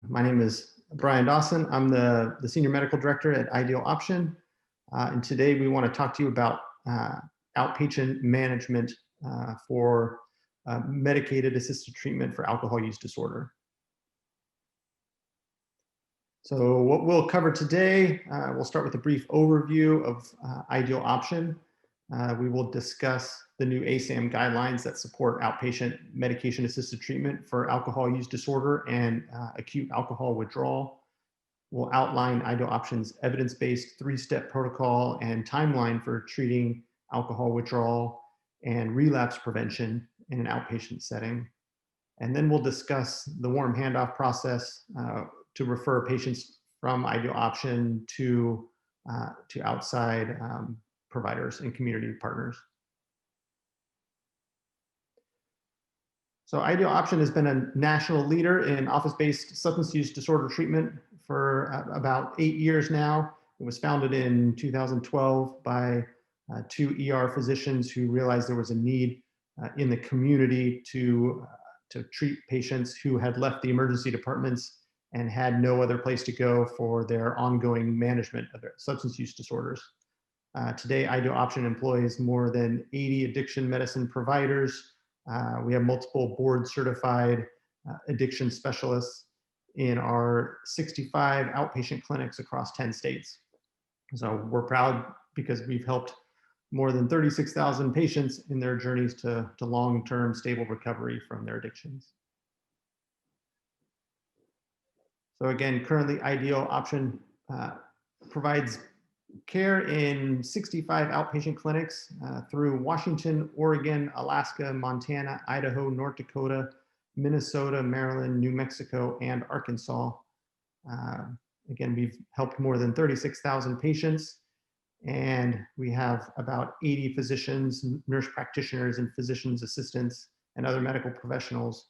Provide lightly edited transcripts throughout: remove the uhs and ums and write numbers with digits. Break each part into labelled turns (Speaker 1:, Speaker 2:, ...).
Speaker 1: My name is Brian Dawson. I'm the Senior Medical Director at Ideal Option. And today we want to talk to you about outpatient management for medicated assisted treatment for alcohol use disorder. So what we'll cover today, we'll start with a brief overview of Ideal Option. We will discuss the new ASAM guidelines that support outpatient medication-assisted treatment for alcohol use disorder and acute alcohol withdrawal. We'll outline Ideal Option's evidence-based three-step protocol and timeline for treating alcohol withdrawal and relapse prevention in an outpatient setting. And then we'll discuss the warm handoff process to refer patients from Ideal Option to outside providers and community partners. So Ideal Option has been a national leader in office-based substance use disorder treatment for about 8 years now. It was founded in 2012 by two ER physicians who realized there was a need in the community to treat patients who had left the emergency departments and had no other place to go for their ongoing management of their substance use disorders. Today, Ideal Option employs more than 80 addiction medicine providers. We have multiple board-certified addiction specialists in our 65 outpatient clinics across 10 states. So we're proud because we've helped more than 36,000 patients in their journeys to long-term stable recovery from their addictions. So again, currently Ideal Option provides care in 65 outpatient clinics through Washington, Oregon, Alaska, Montana, Idaho, North Dakota, Minnesota, Maryland, New Mexico, and Arkansas. Again, we've helped more than 36,000 patients, and we have about 80 physicians, nurse practitioners, and physician's assistants, and other medical professionals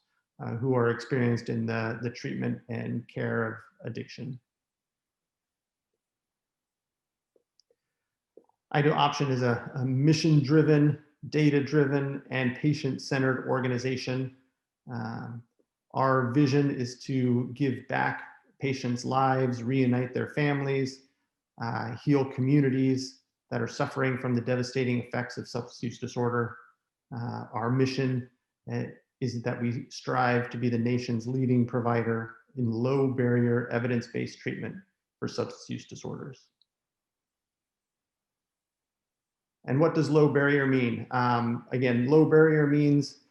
Speaker 1: who are experienced in the treatment and care of addiction. Ideal Option is a mission-driven, data-driven, and patient-centered organization. Our vision is to give back patients' lives, reunite their families, heal communities that are suffering from the devastating effects of substance use disorder. Our mission is that we strive to be the nation's leading provider in low-barrier, evidence-based treatment for substance use disorders. And what does low barrier mean? Again, low barrier means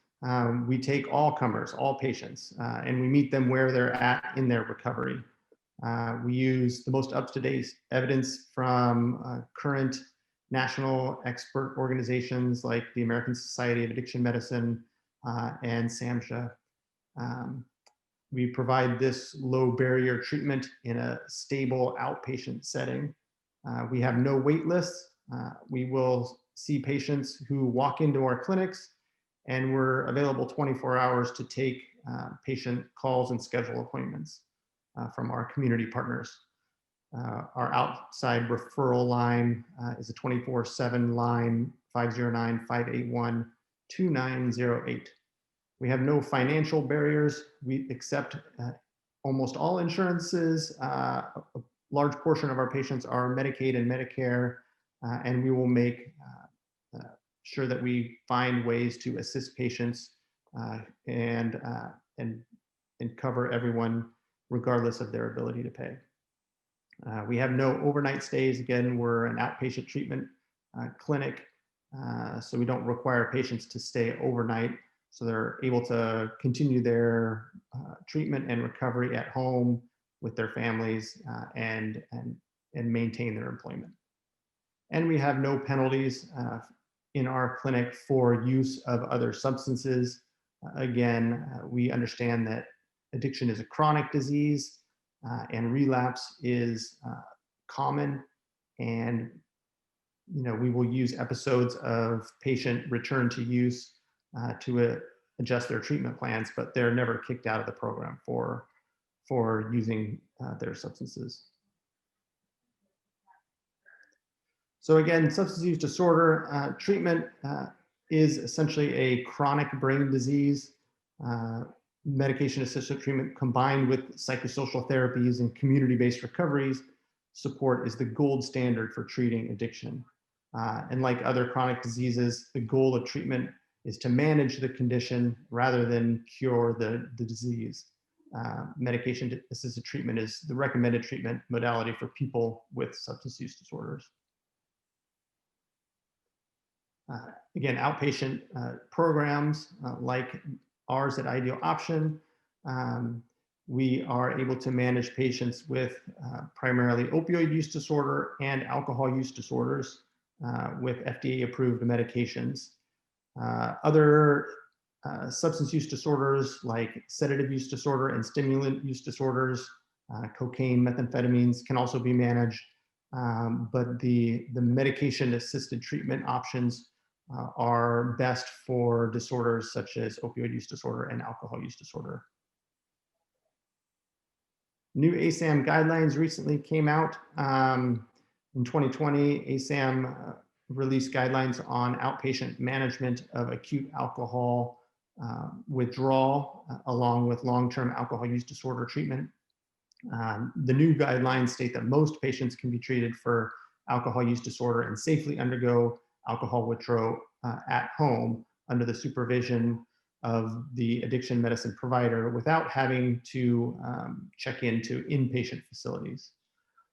Speaker 1: we take all comers, all patients, and we meet them where they're at in their recovery. We use the most up-to-date evidence from current national expert organizations like the American Society of Addiction Medicine and SAMHSA. We provide this low barrier treatment in a stable outpatient setting. We have no wait lists. We will see patients who walk into our clinics, and we're available 24 hours to take patient calls and schedule appointments from our community partners. Our outside referral line is a 24/7 line, 509-581-2908. We have no financial barriers. We accept almost all insurances. A large portion of our patients are Medicaid and Medicare. And we will make sure that we find ways to assist patients and cover everyone regardless of their ability to pay. We have no overnight stays. Again, we're an outpatient treatment clinic, so we don't require patients to stay overnight. So they're able to continue their treatment and recovery at home with their families and maintain their employment. And we have no penalties in our clinic for use of other substances. Again, we understand that addiction is a chronic disease and relapse is common. And we will use episodes of patient return to use to adjust their treatment plans, but they're never kicked out of the program for using their substances. So again, substance use disorder treatment is essentially a chronic brain disease. medication-assisted treatment combined with psychosocial therapies and community-based recoveries support is the gold standard for treating addiction. And like other chronic diseases, the goal of treatment is to manage the condition rather than cure the disease. Medication-assisted treatment is the recommended treatment modality for people with substance use disorders. Again, outpatient programs like ours at Ideal Option, we are able to manage patients with primarily opioid use disorder and alcohol use disorders with FDA-approved medications. Other substance use disorders like sedative use disorder and stimulant use disorders, cocaine, methamphetamines can also be managed, but the medication-assisted treatment options are best for disorders such as opioid use disorder and alcohol use disorder. New ASAM guidelines recently came out. In 2020, ASAM released guidelines on outpatient management of acute alcohol withdrawal along with long-term alcohol use disorder treatment. The new guidelines state that most patients can be treated for alcohol use disorder and safely undergo alcohol withdrawal at home under the supervision of the addiction medicine provider without having to check into inpatient facilities.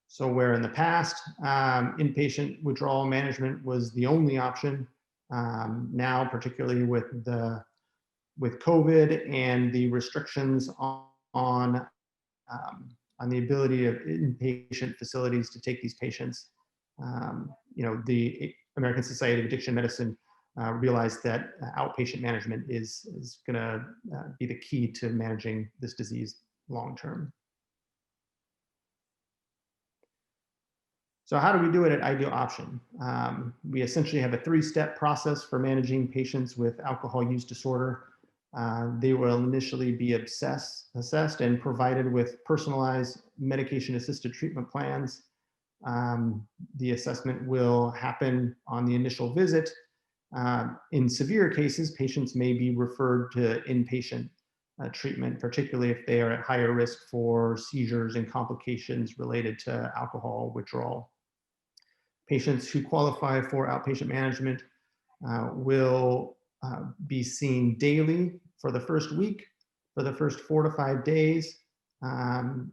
Speaker 1: So where in the past, inpatient withdrawal management was the only option, now particularly with COVID and the restrictions on the ability of inpatient facilities to take these patients, the American Society of Addiction Medicine realized that outpatient management is going to be the key to managing this disease long term. So how do we do it at Ideal Option? We essentially have a three-step process for managing patients with alcohol use disorder. They will initially be assessed and provided with personalized medication-assisted treatment plans. The assessment will happen on the initial visit. In severe cases, patients may be referred to inpatient treatment, particularly if they are at higher risk for seizures and complications related to alcohol withdrawal. Patients who qualify for outpatient management will be seen daily for the first week, for the first 4 to 5 days,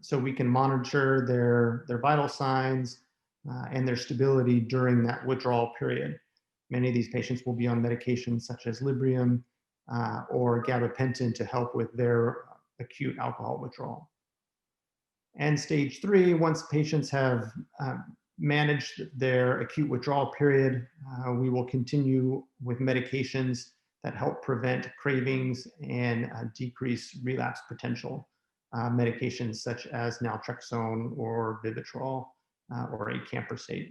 Speaker 1: so we can monitor their vital signs and their stability during that withdrawal period. Many of these patients will be on medications such as Librium or gabapentin to help with their acute alcohol withdrawal. And stage 3, once patients have managed their acute withdrawal period, we will continue with medications that help prevent cravings and decrease relapse potential. Medications such as naltrexone or Vivitrol or acamprosate.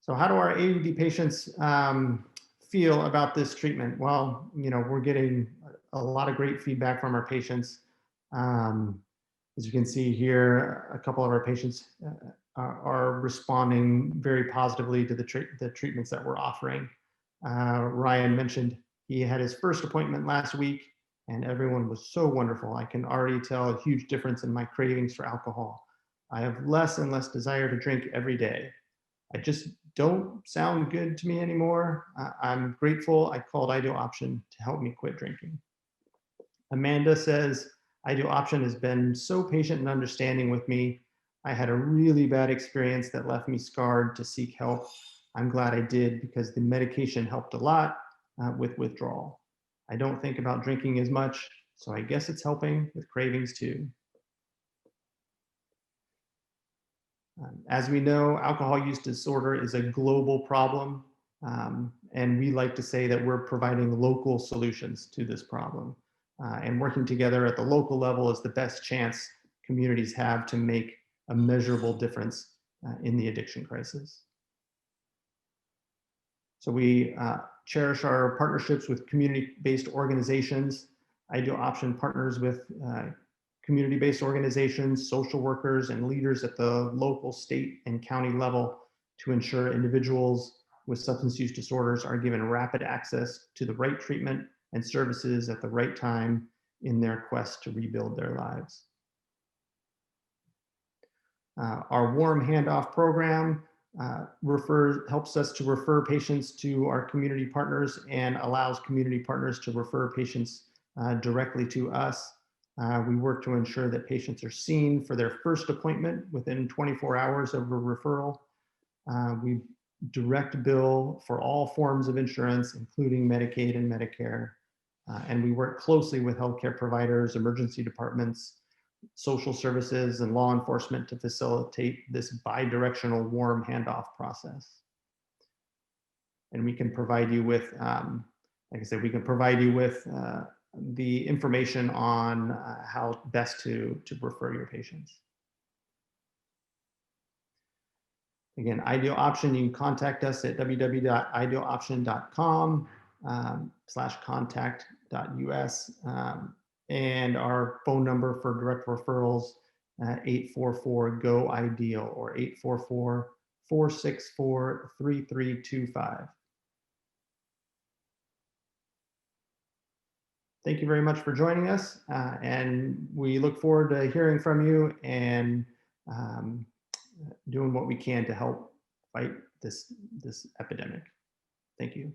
Speaker 1: So how do our AUD patients feel about this treatment? Well, we're getting a lot of great feedback from our patients. As you can see here, a couple of our patients are responding very positively to the treatments that we're offering. Ryan mentioned he had his first appointment last week and everyone was so wonderful. I can already tell a huge difference in my cravings for alcohol. I have less and less desire to drink every day. I just don't sound good to me anymore. I'm grateful I called Ideal Option to help me quit drinking. Amanda says, Ideal Option has been so patient and understanding with me. I had a really bad experience that left me scarred to seek help. I'm glad I did because the medication helped a lot with withdrawal. I don't think about drinking as much, so I guess it's helping with cravings too. As we know, alcohol use disorder is a global problem, and we like to say that we're providing local solutions to this problem. And working together at the local level is the best chance communities have to make a measurable difference in the addiction crisis. So we cherish our partnerships with community-based organizations. Ideal Option partners with community-based organizations, social workers, and leaders at the local, state, and county level to ensure individuals with substance use disorders are given rapid access to the right treatment and services at the right time in their quest to rebuild their lives. Our warm handoff program helps us to refer patients to our community partners and allows community partners to refer patients directly to us. We work to ensure that patients are seen for their first appointment within 24 hours of a referral. We direct bill for all forms of insurance, including Medicaid and Medicare. And we work closely with healthcare providers, emergency departments, social services, and law enforcement to facilitate this bi-directional warm handoff process. And we can provide you with, like I said, we can provide you with the information on how best to refer your patients. Again, Ideal Option, you can contact us at www.idealoption.com/contact.us. And our phone number for direct referrals, 844-GO-IDEAL or 844-464-3325. Thank you very much for joining us, and we look forward to hearing from you and doing what we can to help fight this epidemic. Thank you.